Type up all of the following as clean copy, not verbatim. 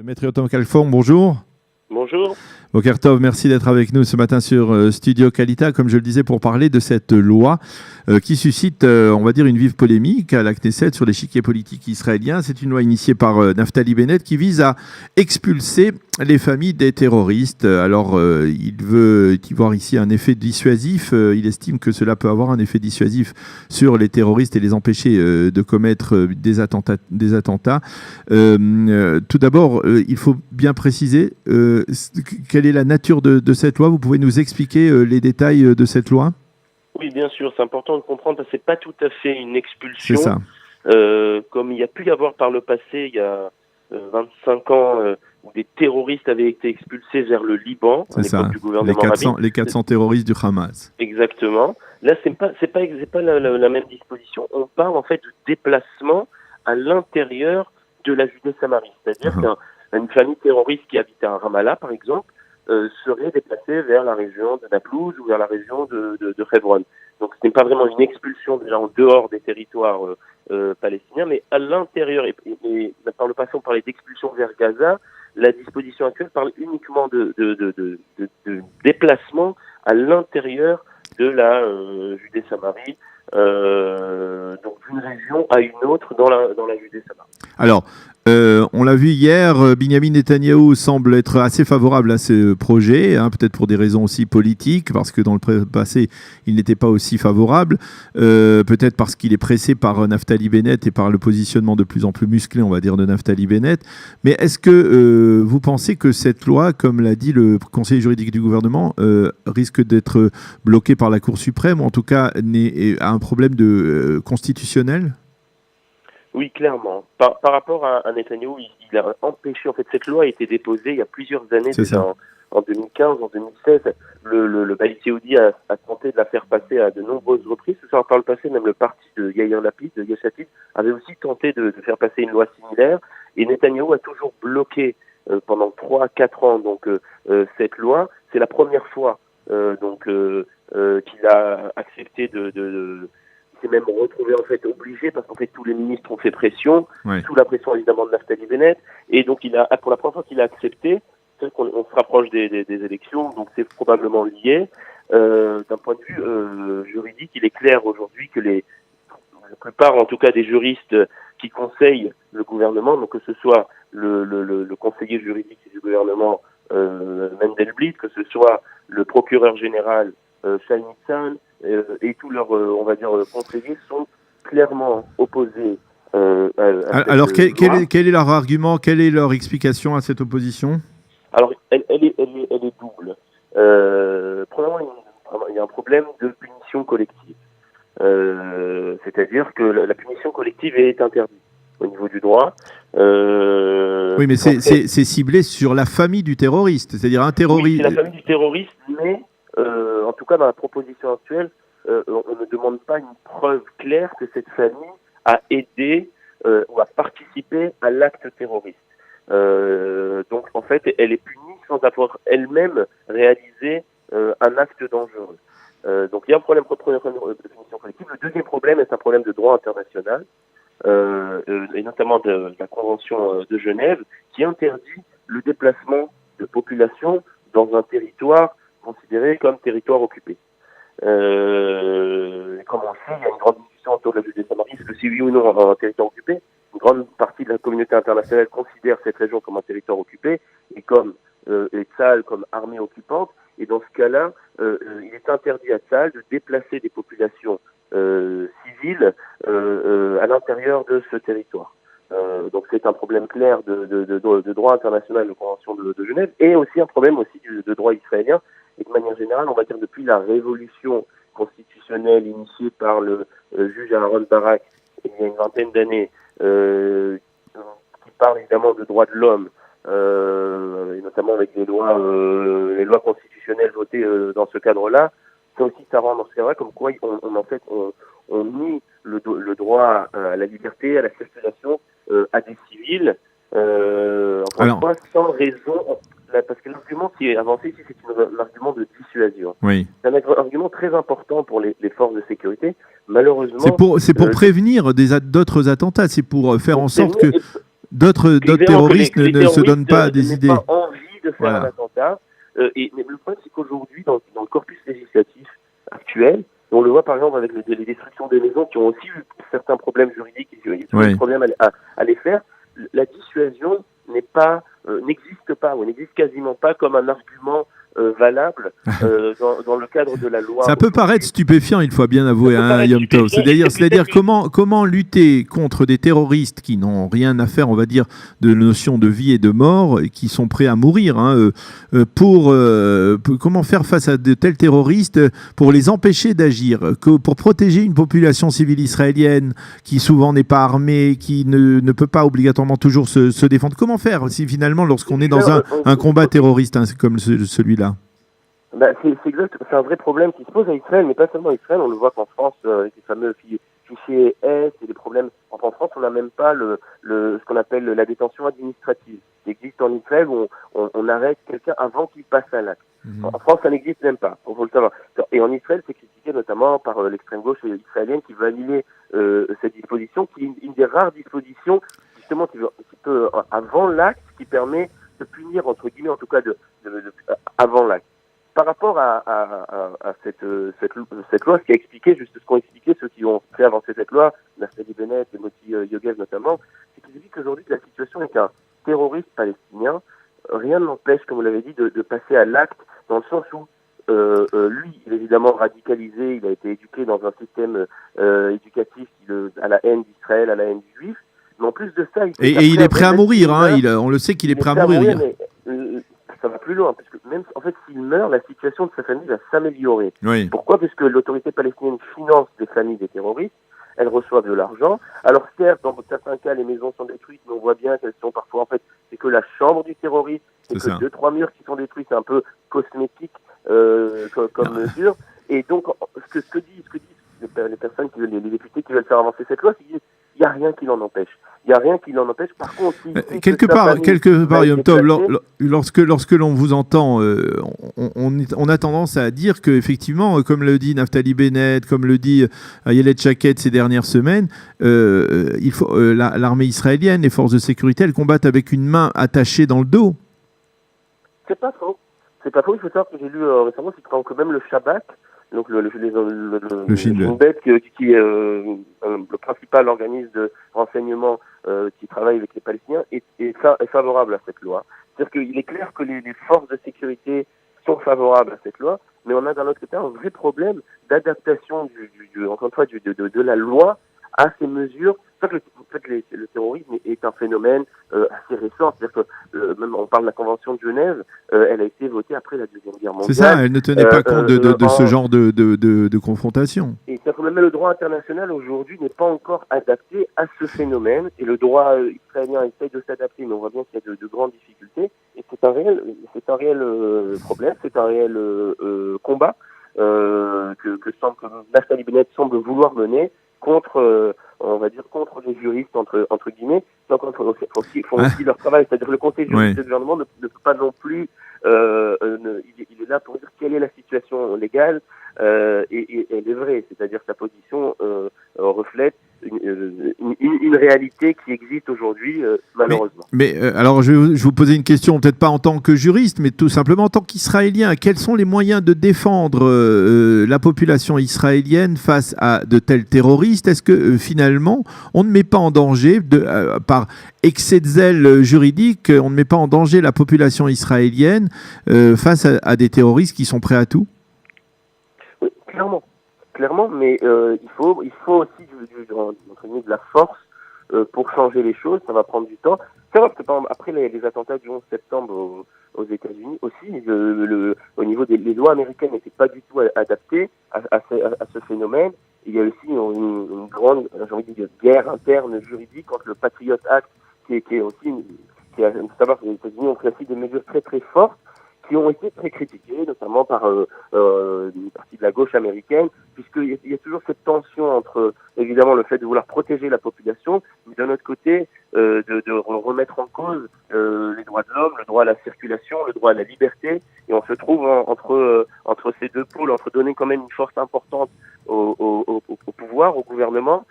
Maître Yotam Kalfon, bonjour. Bonjour. Boker Tov, merci d'être avec nous ce matin sur Studio Kalita, comme je le disais, pour parler de cette loi qui suscite, on va dire, une vive polémique à la Knesset sur l'échiquier politique israélien. C'est une loi initiée par Naftali Bennett qui vise à expulser les familles des terroristes. Alors, il veut y voir ici un effet dissuasif. Il estime que cela peut avoir un effet dissuasif sur les terroristes et les empêcher de commettre des attentats. Tout d'abord, il faut bien préciser quelle est la nature de cette loi. Vous pouvez nous expliquer les détails de cette loi ? Oui, bien sûr, c'est important de comprendre parce que c'est pas tout à fait une expulsion. C'est ça. Comme il y a pu y avoir par le passé, il y a 25 ans, où des terroristes avaient été expulsés vers le Liban, à l'époque du gouvernement Rabin. Les 400 terroristes du Hamas. Exactement. Là, c'est pas la même disposition. On parle en fait de déplacement à l'intérieur de la Judée-Samarie. C'est-à-dire qu'une famille terroriste qui habitait à Ramallah, par exemple, serait déplacée vers la région de Naplouse ou vers la région de Hebron. Donc ce n'est pas vraiment une expulsion déjà en dehors des territoires palestiniens, mais à l'intérieur. Et par le passé, on parlait d'expulsion vers Gaza. La disposition actuelle parle uniquement de déplacement à l'intérieur de la Judée-Samarie, donc d'une région à une autre dans la Judée-Samarie. Alors, on l'a vu hier, Binyamin Netanyahou semble être assez favorable à ce projet, peut-être pour des raisons aussi politiques, parce que dans le passé, il n'était pas aussi favorable, peut-être parce qu'il est pressé par Naftali Bennett et par le positionnement de plus en plus musclé, on va dire, de Naftali Bennett. Mais est-ce que vous pensez que cette loi, comme l'a dit le conseiller juridique du gouvernement, risque d'être bloquée par la Cour suprême, ou en tout cas a un problème constitutionnel ? Oui, clairement. Par rapport à Netanyahou, il a empêché, en fait, cette loi a été déposée il y a plusieurs années, en 2015, en 2016. Le Baït Yehudi a tenté de la faire passer à de nombreuses reprises. Par le passé, même le parti de Yair Lapid, de Yesh Atid, avait aussi tenté de faire passer une loi similaire. Et Netanyahou a toujours bloqué pendant 3-4 ans cette loi. C'est la première fois qu'il a accepté s'est même retrouvé en fait obligé parce qu'en fait tous les ministres ont fait pression, sous la pression évidemment de Naftali Bennett, et donc pour la première fois qu'il a accepté, c'est qu'on se rapproche des élections, donc c'est probablement lié. D'un point de vue juridique, il est clair aujourd'hui que la plupart en tout cas des juristes qui conseillent le gouvernement, donc que ce soit le conseiller juridique du gouvernement Mendelblit, que ce soit le procureur général Shai Nitzan, et tous leurs, on va dire, conseillers sont clairement opposés alors, quel est leur argument, quelle est leur explication à cette opposition ? Alors, elle est double. Premièrement, il y a un problème de punition collective. C'est-à-dire que la punition collective est interdite au niveau du droit. Oui, mais c'est ciblé sur la famille du terroriste, c'est-à-dire un terroriste. Oui, c'est la famille du terroriste, mais en tout cas, dans la proposition actuelle, on ne demande pas une preuve claire que cette famille a aidé ou a participé à l'acte terroriste. Donc, en fait, elle est punie sans avoir elle-même réalisé un acte dangereux. Donc, il y a un problème de punition collective. Le deuxième problème est un problème de droit international, et notamment de la Convention de Genève, qui interdit le déplacement de population dans un territoire considéré comme territoire occupé. Comme on sait, il y a une grande discussion autour de la Judée-Samarie, est-ce que c'est oui ou non un territoire occupé ? Une grande partie de la communauté internationale considère cette région comme un territoire occupé et comme Tsahal comme armée occupante. Et dans ce cas-là, il est interdit à Tsahal de déplacer des populations civiles à l'intérieur de ce territoire. Donc c'est un problème clair de droit international de Convention de Genève, et aussi un problème aussi de droit israélien. Et de manière générale, on va dire depuis la révolution constitutionnelle initiée par le juge Aaron Barak il y a une vingtaine d'années, qui parle évidemment de droits de l'homme, et notamment avec les lois constitutionnelles votées dans ce cadre-là, ça aussi ça rend dans ce cadre-là comme quoi on nie le droit à la liberté, à la circulation à des civils, sans raison. Parce que l'argument qui est avancé ici, c'est un argument de dissuasion. Oui. C'est un argument très important pour les forces de sécurité. Malheureusement, c'est pour prévenir d'autres attentats. C'est pour faire en sorte que d'autres terroristes ne se donnent pas des idées. Pas envie de faire un attentat. Mais le problème, c'est qu'aujourd'hui, dans le corpus législatif actuel, on le voit par exemple avec les destructions des maisons qui ont aussi eu certains problèmes juridiques, il y a des problèmes à les faire. La dissuasion n'existe pas, ou n'existe quasiment pas comme un argument valable dans le cadre de la loi. Ça peut paraître stupéfiant, il faut bien avouer, Yom Tov. C'est-à-dire comment lutter contre des terroristes qui n'ont rien à faire, on va dire, de notion de vie et de mort, et qui sont prêts à mourir, comment faire face à de tels terroristes pour les empêcher d'agir, pour protéger une population civile israélienne qui souvent n'est pas armée, qui ne peut pas obligatoirement toujours se défendre. Comment faire si finalement, lorsqu'on est dans un combat terroriste comme celui-là? C'est un vrai problème qui se pose à Israël, mais pas seulement à Israël. On le voit qu'en France, avec les fameux fichiers S et les problèmes. En France, on n'a même pas ce qu'on appelle la détention administrative, qui existe en Israël où on arrête quelqu'un avant qu'il passe à l'acte. En France, ça n'existe même pas, il faut le savoir. Et en Israël, c'est critiqué notamment par l'extrême gauche israélienne qui veut annuler cette disposition, qui est une des rares dispositions, justement, qui peut, avant l'acte, qui permet de punir, entre guillemets, en tout cas, avant l'acte. Par rapport à cette loi, ce qui a expliqué, juste ce qu'ont expliqué ceux qui ont fait avancer cette loi, Naftali Bennett et Moti Yogev notamment, c'est qu'ils disent qu'aujourd'hui, la situation est qu'un terroriste palestinien, rien ne l'empêche, comme vous l'avez dit, de passer à l'acte, dans le sens où lui, il est évidemment radicalisé, il a été éduqué dans un système éducatif à la haine d'Israël, à la haine du juif, mais en plus de ça... Il est prêt à mourir, on le sait qu'il est prêt à mourir. Ça va plus loin, parce que même en fait, s'il meurt, la situation de sa famille va s'améliorer. Oui. Pourquoi? Parce que l'autorité palestinienne finance des familles des terroristes, elles reçoivent de l'argent. Alors certes, dans certains cas, les maisons sont détruites, mais on voit bien qu'elles sont parfois, en fait, c'est que la chambre du terroriste, c'est que 2-3 murs qui sont détruits, c'est un peu cosmétique comme mesure. Et donc, ce que disent les personnes, les députés qui veulent faire avancer cette loi, c'est qu'il n'y a rien qui l'en empêche. Il n'y a rien qui l'en empêche. Par contre, quelque part, Yom Tov, lorsque l'on vous entend, on a tendance à dire qu'effectivement, comme le dit Naftali Bennett, comme le dit Ayelet Shaked ces dernières semaines, l'armée israélienne, les forces de sécurité, elles combattent avec une main attachée dans le dos. C'est pas faux. C'est pas faux. Il faut savoir que j'ai lu récemment, c'est quand même le Shabak, donc le Shin Bet, qui est le principal organisme de renseignement qui travaille avec les Palestiniens, est favorable à cette loi. C'est-à-dire qu'il est clair que les forces de sécurité sont favorables à cette loi, mais on a d'un autre côté un vrai problème d'adaptation de la loi à ces mesures. C'est ça que le terrorisme est un phénomène assez récent. C'est-à-dire que même on parle de la Convention de Genève, elle a été votée après la Deuxième Guerre mondiale. C'est ça, elle ne tenait pas compte de ce genre de confrontation. Et c'est-à-dire que même le droit international aujourd'hui n'est pas encore adapté à ce phénomène. Et le droit israélien essaye de s'adapter, mais on voit bien qu'il y a de grandes difficultés. Et c'est un réel problème, c'est un réel combat que Naftali Bennett semble vouloir mener contre les juristes, entre guillemets. Donc, ils font aussi leur travail. C'est-à-dire que le conseil juridique du gouvernement ne peut pas non plus... il est là pour dire quelle est la situation légale et elle est vraie. C'est-à-dire que sa position reflète une réalité qui existe aujourd'hui, malheureusement. Alors, je vais vous poser une question, peut-être pas en tant que juriste, mais tout simplement en tant qu'Israélien. Quels sont les moyens de défendre la population israélienne face à de tels terroristes? Est-ce que finalement, on ne met pas en danger, par excès de zèle juridique, on ne met pas en danger la population israélienne face à des terroristes qui sont prêts à tout? Oui, clairement, mais il faut aussi de la force pour changer les choses. Ça va prendre du temps. C'est vrai que après les attentats du 11 septembre aux États-Unis aussi, au niveau des lois américaines n'étaient pas du tout adaptées à ce phénomène. Il y a aussi une grande, j'ai envie de dire, guerre interne juridique entre le Patriot Act, qui est aussi faut savoir que les États-Unis ont pris aussi des mesures très très fortes, qui ont été très critiquées, notamment par une partie de la gauche américaine, puisqu'il y a toujours cette tension entre, évidemment, le fait de vouloir protéger la population, mais d'un autre côté, de remettre en cause les droits de l'homme, le droit à la circulation, le droit à la liberté, et on se trouve entre ces deux pôles, entre donner quand même une force importante au pouvoir, au gouvernement,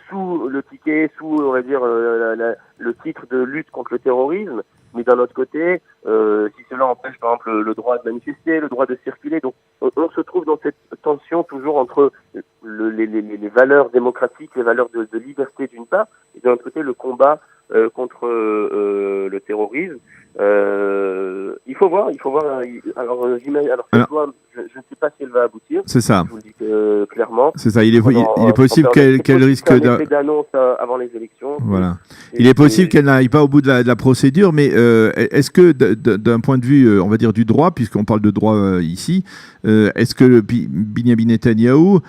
sous le ticket, on va dire, le titre de lutte contre le terrorisme, mais d'un autre côté, si cela empêche par exemple le droit de manifester, le droit de circuler, donc on se trouve dans cette tension toujours entre les valeurs démocratiques, les valeurs de liberté d'une part, et d'un autre côté le combat contre le terrorisme. Il faut voir. Alors, cette loi, je ne sais pas si elle va aboutir. C'est ça. Je vous le dis clairement. C'est ça. Il est possible qu'elle risque d'annonce avant les élections. Voilà. Il est possible qu'elle n'aille pas au bout de la procédure, mais est-ce que d'un point de vue, on va dire, du droit, puisqu'on parle de droit ici, est-ce que Binyamin Netanyahou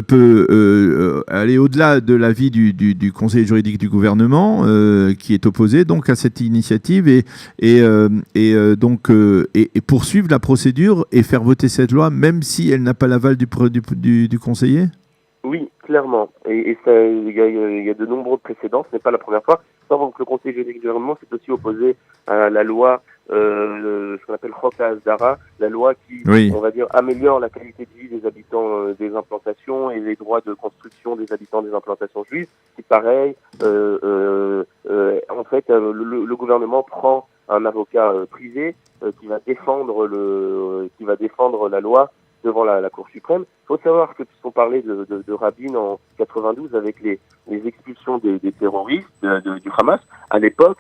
peut aller au-delà de l'avis du conseil juridique du gouvernement, qui est opposé donc à cette initiative, et poursuivre la procédure et faire voter cette loi, même si elle n'a pas l'aval du conseiller? Oui, clairement. Et il y a de nombreux précédents. Ce n'est pas la première fois. Sauf que le conseil juridique du gouvernement s'est aussi opposé à la loi, ce qu'on appelle Chok Hasdara, la loi qui, on va dire, améliore la qualité de vie des habitants des implantations et les droits de construction des habitants des implantations juives. C'est pareil. En fait, le gouvernement prend un avocat privé qui va défendre la loi devant la Cour suprême. Il faut savoir que, puisqu'on parlait de Rabin en 92 avec les expulsions des terroristes du Hamas, à l'époque,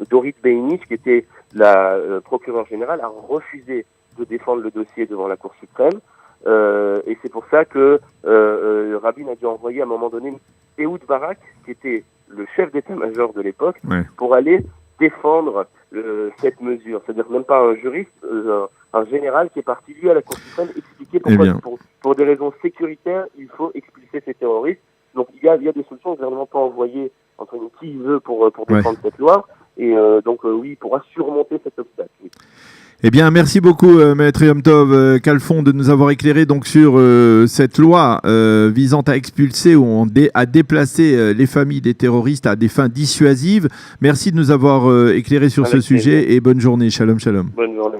Dorit Beinish, qui était la procureure générale, a refusé de défendre le dossier devant la Cour suprême. Et c'est pour ça que Rabin a dû envoyer à un moment donné Ehud Barak, qui était le chef d'état-major de l'époque, pour aller défendre cette mesure. C'est-à-dire même pas un juriste, un général qui est parti, lui, à la Cour suprême, expliquer pourquoi, pour des raisons sécuritaires, il faut expulser ces terroristes. Donc il y a des solutions. Le gouvernement peut envoyer entre qui il veut pour défendre cette loi. Et oui, il pourra surmonter cet obstacle. Oui. Eh bien, merci beaucoup, Maître Yom Tov Khalfon, de nous avoir éclairé donc sur cette loi visant à expulser ou à déplacer les familles des terroristes à des fins dissuasives. Merci de nous avoir éclairé sur ce sujet et bonne journée. Shalom, shalom. Bonne journée.